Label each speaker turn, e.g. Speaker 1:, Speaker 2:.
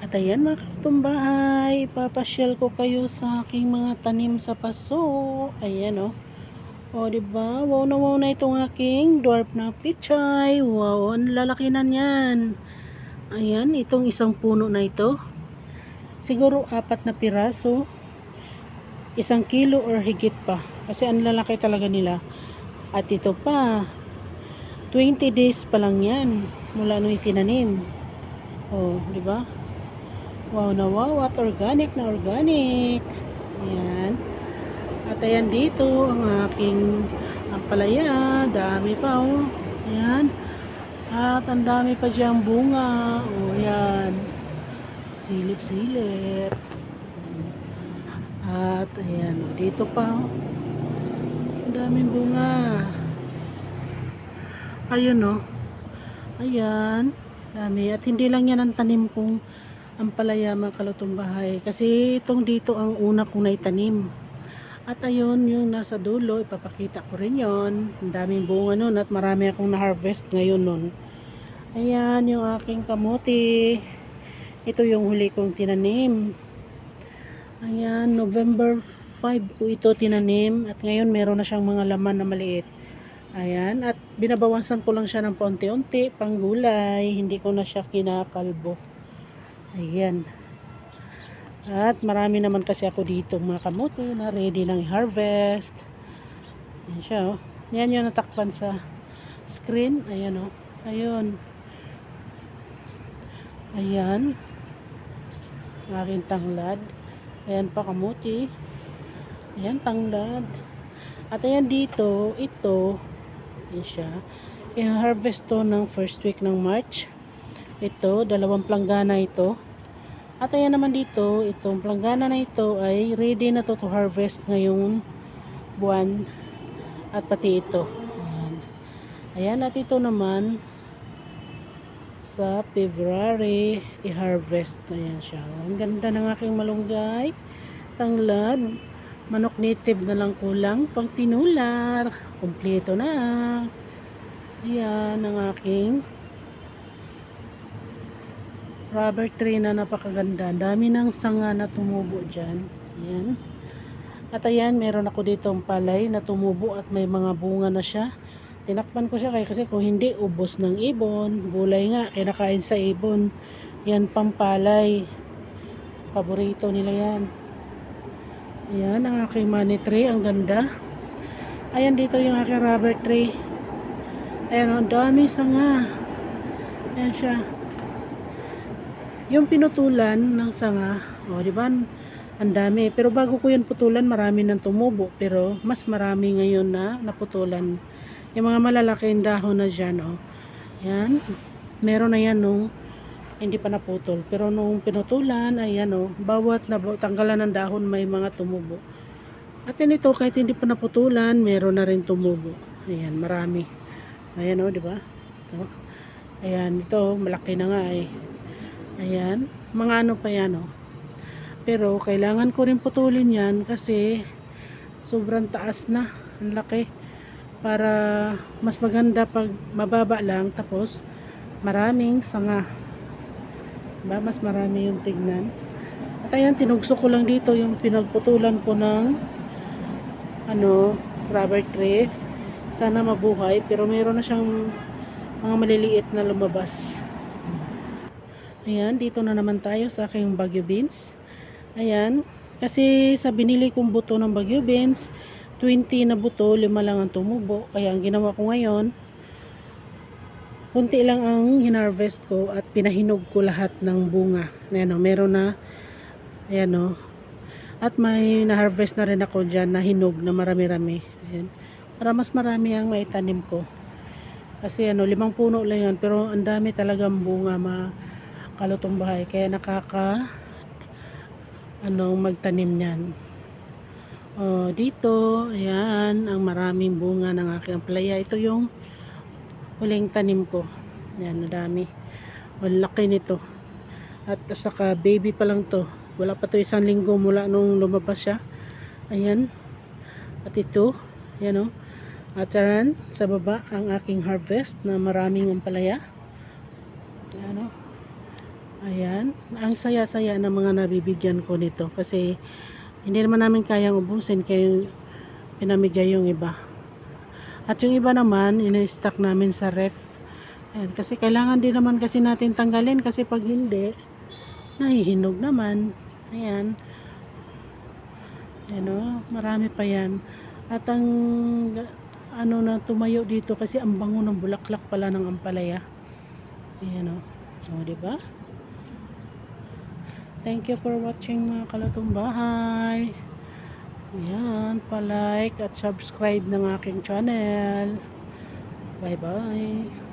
Speaker 1: At ayan mga katumbahay, papasyal ko kayo sa aking mga tanim sa paso. Ayan o. O diba? Wow na itong aking dwarf na pichay. Wow, ang lalaki na niyan. Ayan, itong isang puno na ito. Siguro 4 na piraso. 1 kilo or higit pa. Kasi ang lalaki talaga nila. At ito pa, 20 days pa lang yan. Mula nung itinanim. O, diba? Wow na wow at organic na organic. Ayan. At ayan dito ang aking ampalaya. Dami pa oh. Ayan. At ang dami pa diyang bunga. O ayan. Silip-silip. At ayan oh. Dito pa oh. Ang daming bunga. Ayun oh. Ayan. Dami. At hindi lang yan ang tanim kong ampalaya mga kalutumbahay. Kasi itong dito ang una kong naitanim. At ayun, yung nasa dulo, ipapakita ko rin yon. Ang daming bunga nun at marami akong na-harvest ngayon nun. Ayan, yung aking kamote. Ito yung huli kong tinanim. Ayan, November 5 ko ito tinanim. At ngayon, meron na siyang mga laman na maliit. Ayan, at binabawasan ko lang siya ng paunti-unti, panggulay. Hindi ko na siya kinakalbo. Ayan. At marami naman kasi ako dito mga kamote na ready ng harvest. Ayan siya oh. Yan yung natakpan sa screen. Ayan oh. Ayun. Ayan. Aking tanglad. Ayan pa kamote. Ayan tanglad. At ayan dito, ito. Ayan siya. I-harvest to ng first week ng March. Ito, 2 planggana ito. At ayan naman dito, itong planggana na ito ay ready na to harvest ngayong buwan. At pati ito. Ayan. Ayan, at ito naman sa February i-harvest. Ayan siya. Ang ganda ng aking malunggay. Tanglad. Manok native na lang kulang. Pang tinular. Kompleto na. Ayan ang aking rubber tree na napakaganda. Dami ng sanga na tumubo dyan. Ayan. At ayan, meron ako dito ang palay na tumubo at may mga bunga na siya. Tinakpan ko siya kasi kung hindi, ubos ng ibon. Gulay nga, kinakain sa ibon. Yan pampalay. Paborito nila yan. Ayan, ang aking money tree. Ang ganda. Ayan dito yung aking rubber tree. Ayan, ang dami sanga. Ayan siya. Yung pinutulan ng sanga, di ba? Ang dami. Pero bago ko yan putulan, marami nang tumubo. Pero mas marami ngayon na naputulan. Yung mga malalaking dahon na dyan, Yan. Meron na yan nung hindi pa naputol. Pero nung pinutulan, ayan, bawat tanggalan ng dahon may mga tumubo. At yan ito, kahit hindi pa naputulan, meron na rin tumubo. Ayan, marami. Ayan, di ba? Ito. Ayan, ito, malaki na nga eh. Ayan, mga ano pa yan Pero kailangan ko rin putulin yan kasi sobrang taas na, ang laki. Para mas maganda pag mababa lang tapos maraming sanga. Diba? Mas marami yung tignan. At ayan, tinugso ko lang dito yung pinagputulan ko ng rubber tree. Sana mabuhay pero meron na siyang mga maliliit na lumabas. Ayan, dito na naman tayo sa aking Baguio beans. Ayan, kasi sa binili kong buto ng Baguio beans, 20 na buto, 5 lang ang tumubo. Kaya ang ginawa ko ngayon, kunti lang ang hinarvest ko at pinahinog ko lahat ng bunga. Ayan meron na. Ayan At may na-harvest na rin ako dyan na hinog na marami-rami. Ayan. Para mas marami ang maitanim ko. Kasi 5 puno lang yan, pero ang dami talagang bunga kalutong bahay kaya magtanim niyan. Dito ayan ang maraming bunga ng aking ampalaya. Ito yung huling tanim ko. Ayan, nadami. Ang laki nito. At saka baby pa lang to. Wala pa to 1 linggo mula nung lumabas siya. Ayan. At ito, ayan At yan, sa baba ang aking harvest na maraming ampalaya. Ayan Ayan, ang saya-saya ng mga nabibigyan ko nito kasi hindi naman namin kayang ubusin kaya pinamigay yung iba. At yung iba naman, ina-stock namin sa ref. Ayan, kasi kailangan din naman kasi natin tanggalin kasi pag hindi, nahihinog naman. Ayan. Ayan o, marami pa yan. At ang ano na tumayo dito kasi ang bango ng bulaklak pala ng ampalaya. Ayan o. O, diba? Thank you for watching mga kalutong bahay. Ayan, pa-like at subscribe ng aking channel. Bye-bye.